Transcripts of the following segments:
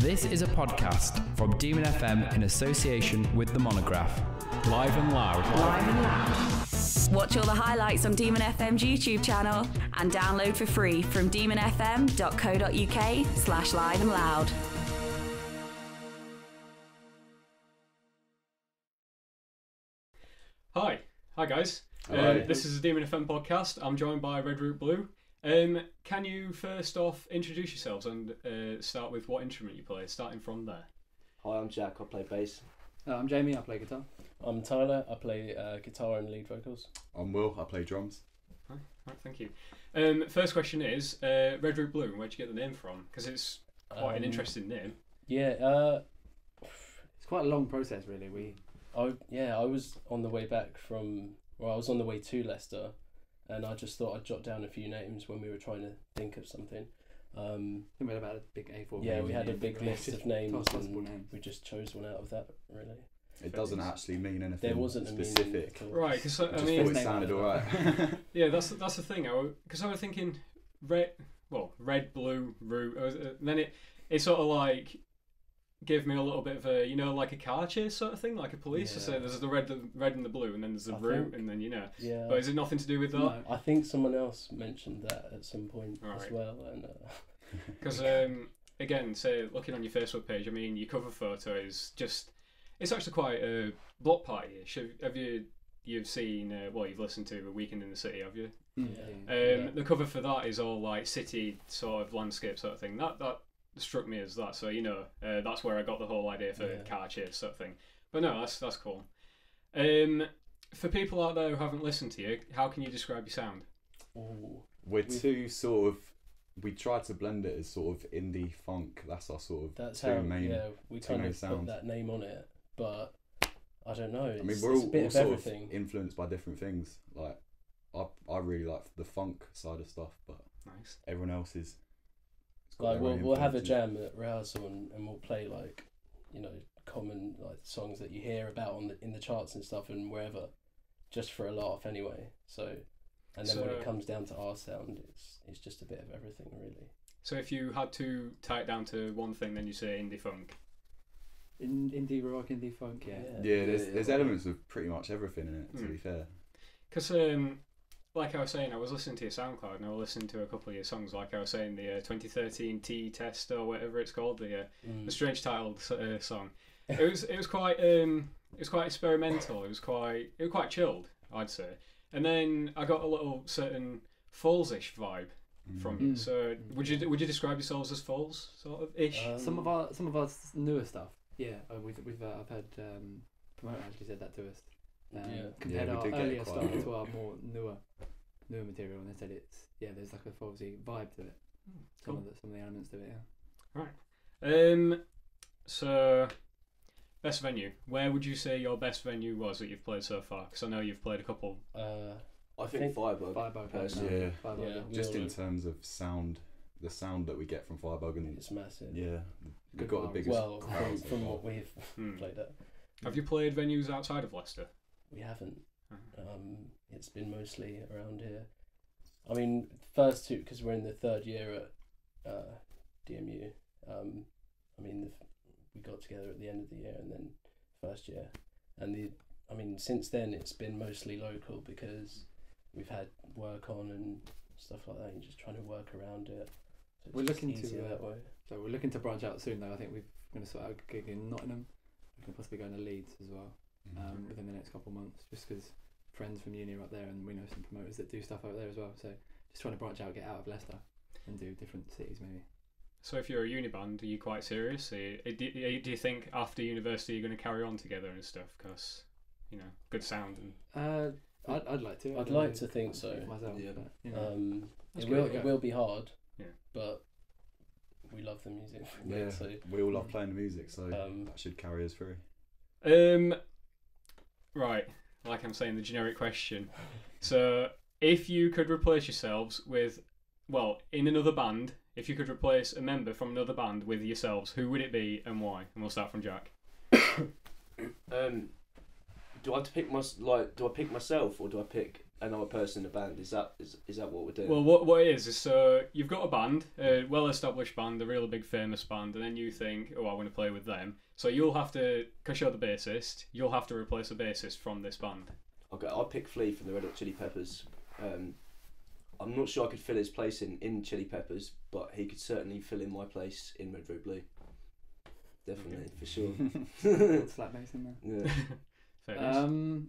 This is a podcast from Demon FM in association with The Monograph. Live and loud. Live and loud. Watch all the highlights on Demon FM's YouTube channel and download for free from demonfm.co.uk/live and loud. Hi guys. This is a Demon FM podcast. I'm joined by Red Root Blue. Can you first off introduce yourselves and start with what instrument you play, starting from there? Hi, I'm Jack, I play bass. I'm Jamie, I play guitar. I'm Tyler, I play guitar and lead vocals. I'm Will, I play drums. Right, thank you. First question is, Red Root Blue, where'd you get the name from? Because it's quite an interesting name. Yeah, It's quite a long process, really. I was on the way back from, I was on the way to Leicester, and I just thought I'd jot down a few names when we were trying to think of something. I think we had about a big A4. Yeah, we had a big list of names, and names. we just chose one out of that, really. It doesn't actually mean anything There wasn't specific. a meaning. Right, because I I mean, thought it sounded alright. yeah, that's the thing. Because I was thinking red, blue, root. Then it sort of like gave me a little bit of a, like a car chase sort of thing, like a police. Yeah. So there's the red and the blue, and then there's the root, and then Yeah. But is it nothing to do with that? No. I think someone else mentioned that at some point as Right. well, and Because again, say looking on your Facebook page, I mean, your cover photo is just—it's actually quite a block party-ish. Have you've seen? You've listened to A Weekend in the City, have you? Yeah. The cover for that is all like city sort of landscape sort of thing. That struck me as that. So that's where I got the whole idea for car chase sort of thing. But no, that's cool. For people out there who haven't listened to you, how can you describe your sound? We're two sort of. We try to blend it as sort of indie funk. That's our sort of That's two how main. we two kind main of put sounds. that name on it, but I don't know. I mean, It's, we're it's all, a bit all of sort everything. of influenced by different things. Like, I really like the funk side of stuff, but Nice. everyone else is. Like we'll have a jam at rehearsal and we'll play like, common like songs that you hear about in the charts and stuff and wherever, just for a laugh anyway. So, and then when it comes down to our sound, it's just a bit of everything really. So if you had to tie it down to one thing, then you say indie funk. Indie rock, indie funk, yeah. Yeah, there's elements of pretty much everything in it. To be fair. Because like I was saying, I was listening to your SoundCloud and I was listening to a couple of your songs. Like I was saying, the 2013 T Test or whatever it's called, the strange titled song. It was quite experimental. It was quite chilled, I'd say. And then I got a little certain Falls-ish vibe from you. So would you describe yourselves as Falls sort of ish? Some of our newer stuff, yeah. I've had Promoter actually said that to us. Compared we our did get earlier quite stuff a- to our more newer material, and they said there's like a Falsy vibe to it. Some of the elements to it, yeah. Right. So best venue. Where would you say your best venue was that you've played so far? Because I know you've played a couple. I think Firebug. Firebug, personally. Yeah. Firebug, Yeah. Just in Really? terms of sound, the sound that we get from Firebug, and It's massive. yeah, we've Good got the vibes. biggest. Well, crowds from so what far. we've played at, Have you played venues outside of Leicester? we haven't. Uh-huh. It's been mostly around here. I mean, first two, because we're in the third year at DMU. We got together at the end of the year, and then first year, and since then it's been mostly local because we've had work on and stuff like that, and just trying to work around it. So it's We're just looking to, easier that way. So we're looking to branch out soon, though. I think we're going to sort out a gig in Nottingham. We can possibly go into Leeds as well within the next couple of months, just because friends from uni are up there, and we know some promoters that do stuff over there as well. So just trying to branch out, get out of Leicester, and do different cities maybe. So if you're a uni band, are you quite serious? Do you think after university you're going to carry on together and stuff? Because, good sound and... I'd like to. I'd like to think so. Myself, Yeah. but, It will be hard. Yeah. But we love the music. Yeah, So we all love playing the music, so Um, that should carry us through. Right, like I'm saying, the generic question. So, if you could replace yourselves with, in another band, if you could replace a member from another band with yourselves, who would it be and why? And we'll start from Jack. Do I have to pick do I pick myself or do I pick another person in the band. Is that what we're doing? Well, what it is so you've got a band, a well-established band, a really big famous band, and then you think, oh, I want to play with them. So you'll have to, because you're the bassist, you'll have to replace a bassist from this band. Okay, I'll pick Flea from the Red Hot Chili Peppers. I'm not sure I could fill his place in Chili Peppers, but he could certainly fill in my place in Red, Red, Blue. Definitely, for sure. Slap bass in there. Yeah. Fair enough.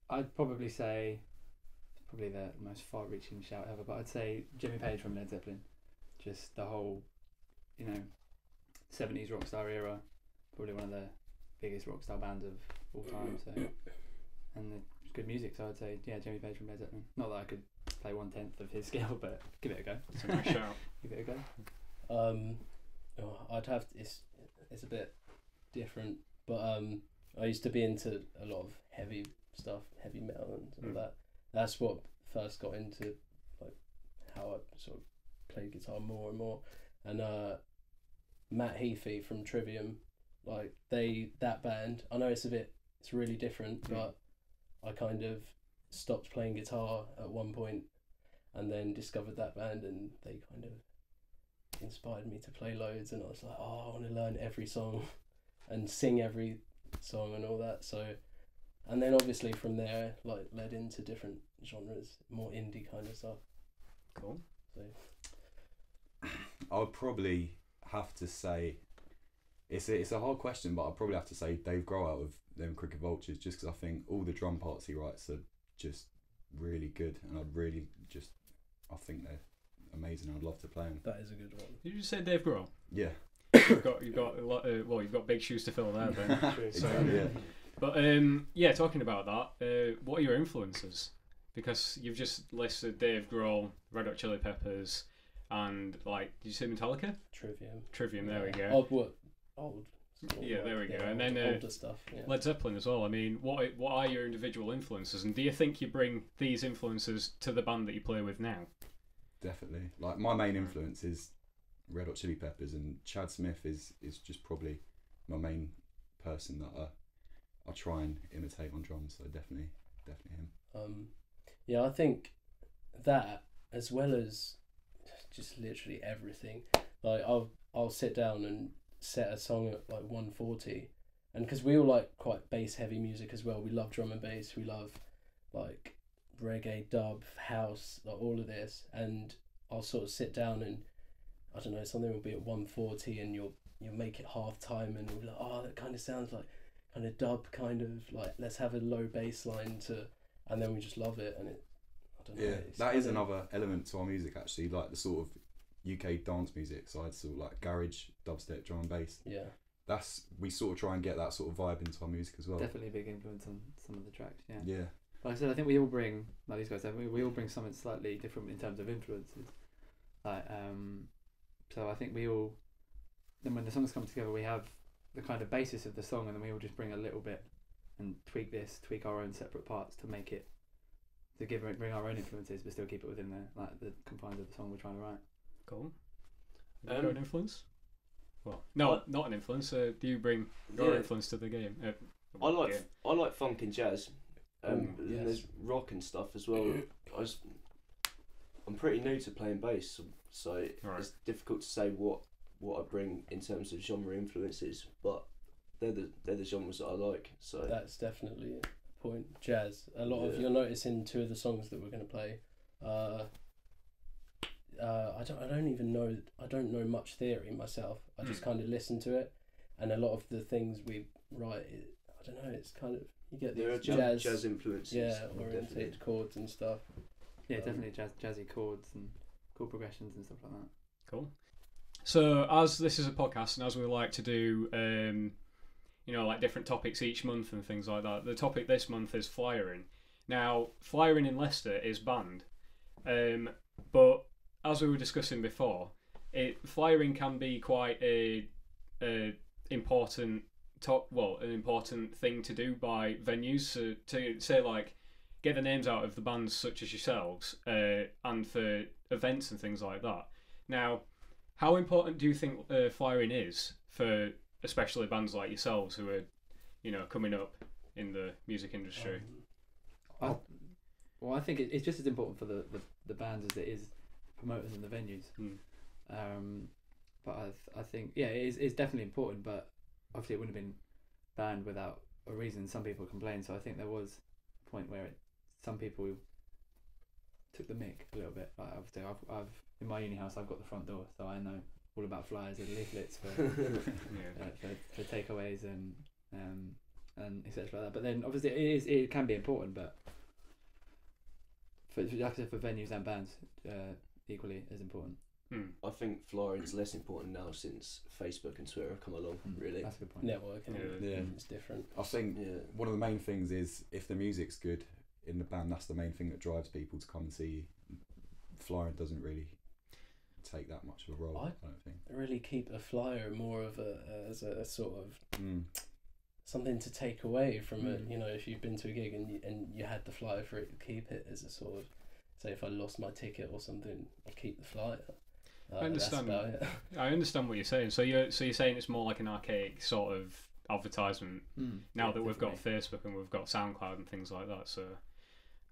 I'd probably say, it's probably the most far-reaching shout ever, but I'd say Jimmy Page from Led Zeppelin. Just the whole, 70s rock star era, probably one of the biggest rock star bands of all time. So, and the good music. So I'd say, yeah, Jimmy Page from Led Zeppelin. Not that I could play 1/10 of his skill, but give it a go. It's a nice shout. Give it a go. I'd have it's a bit different, but I used to be into a lot of heavy stuff, heavy metal and all that. That's what first got into like how I sort of played guitar more and more. And Matt Heafy from Trivium, like that band. I know it's really different, but I kind of stopped playing guitar at one point, and then discovered that band, and they kind of inspired me to play loads. And I was like, oh, I want to learn every song and sing every song and all that. So. And then obviously from there, like, led into different genres, more indie kind of stuff. Cool. So I would probably have to say, it's a hard question, but I'd probably have to say Dave Grohl out of them Cricket Vultures, just because I think all the drum parts he writes are just really good, and I think they're amazing. I'd love to play them. that is a good one. Did you just say Dave Grohl? Yeah. You've got a lot. You've got big shoes to fill there, Ben. True. Exactly, yeah. But talking about that, what are your influences? Because you've just listed Dave Grohl, Red Hot Chili Peppers, and did you say Metallica? Trivium. There we go. Old. Yeah, there we go. And then older stuff. Yeah. Led Zeppelin as well. I mean, what are your individual influences, and do you think you bring these influences to the band that you play with now? Definitely. Like, my main influence is Red Hot Chili Peppers, and Chad Smith is just probably my main person that I try and imitate on drums. So definitely him. I think that, as well as just literally everything. Like, I'll sit down and set a song at like 140, and because we all like quite bass heavy music as well. We love drum and bass. We love like reggae, dub, house, like all of this. And I'll sort of sit down and, I don't know, something will be at 140, and you'll make it half time, and you'll be like, oh, that kind of sounds like kind of dub, kind of like, let's have a low bass line and then we just love it. And I don't know. Yeah, that is another element to our music, actually, like the sort of UK dance music side, sort of like garage, dubstep, drum and bass. Yeah. We sort of try and get that sort of vibe into our music as well. Definitely a big influence on some of the tracks. Yeah. Yeah. Like I said, I think we all bring, like these guys said, we all bring something slightly different in terms of influences. Like, so I think we all, then when the songs come together, we have the kind of basis of the song, and then we all just bring a little bit and tweak our own separate parts to make it, bring our own influences, but still keep it within the confines of the song we're trying to write. Cool. Have you got an influence? Well, no, not an influence. Do you bring your influence to the game? I like funk and jazz. And there's rock and stuff as well. I'm pretty new to playing bass, so it's difficult to say what I bring in terms of genre influences, but they're the genres that I like. So that's definitely a point. Jazz. A lot of, you'll notice in two of the songs that we're going to play. I don't know much theory myself. I just kind of listen to it, and a lot of the things we write, I don't know. It's kind of, you get these jazz influences, oriented chords and stuff. Yeah, definitely jazzy chords and chord progressions and stuff like that. Cool. So, as this is a podcast, and as we like to do, like different topics each month and things like that, the topic this month is flyering. Now, flyering in Leicester is banned, but as we were discussing before, flyering can be quite an important thing to do by venues. So to say, like, get the names out of the bands such as yourselves, and for events and things like that. Now, how important do you think flyering is for especially bands like yourselves who are, coming up in the music industry? I think it's just as important for the bands as it is promoters and the venues. But I think it's definitely important, but obviously it wouldn't have been banned without a reason. Some people complained, so I think there was a point where some people took the mick a little bit. Like obviously I've in my uni house I've got the front door, so I know all about flyers and leaflets for for takeaways and etc. like that. But then obviously it can be important, but for like I said, for venues and bands equally as important. I think flying's less important now since Facebook and Twitter have come along. Really, that's a good point. Networking, it's different. I think one of the main things is if the music's good in the band, that's the main thing that drives people to come and see you. Flying doesn't really take that much of a role. I don't think. Really keep a flyer more of as a sort of something to take away from it. You know, if you've been to a gig and you had the flyer for it, keep it as a sort of, say if I lost my ticket or something, I'll keep the flyer. I understand. I understand what you're saying. So you're saying it's more like an archaic sort of advertisement now that we've got Facebook and we've got SoundCloud and things like that. So,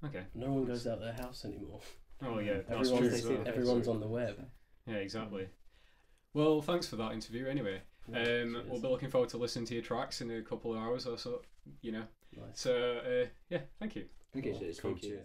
okay. No one goes out their house anymore. Oh yeah, that's true. Everyone's on the web. Yeah, exactly. Well, thanks for that interview. Anyway, we'll be looking forward to listening to your tracks in a couple of hours or so. You know. Nice. So yeah, thank you. Thank you. Cheers. Cool. Thank you.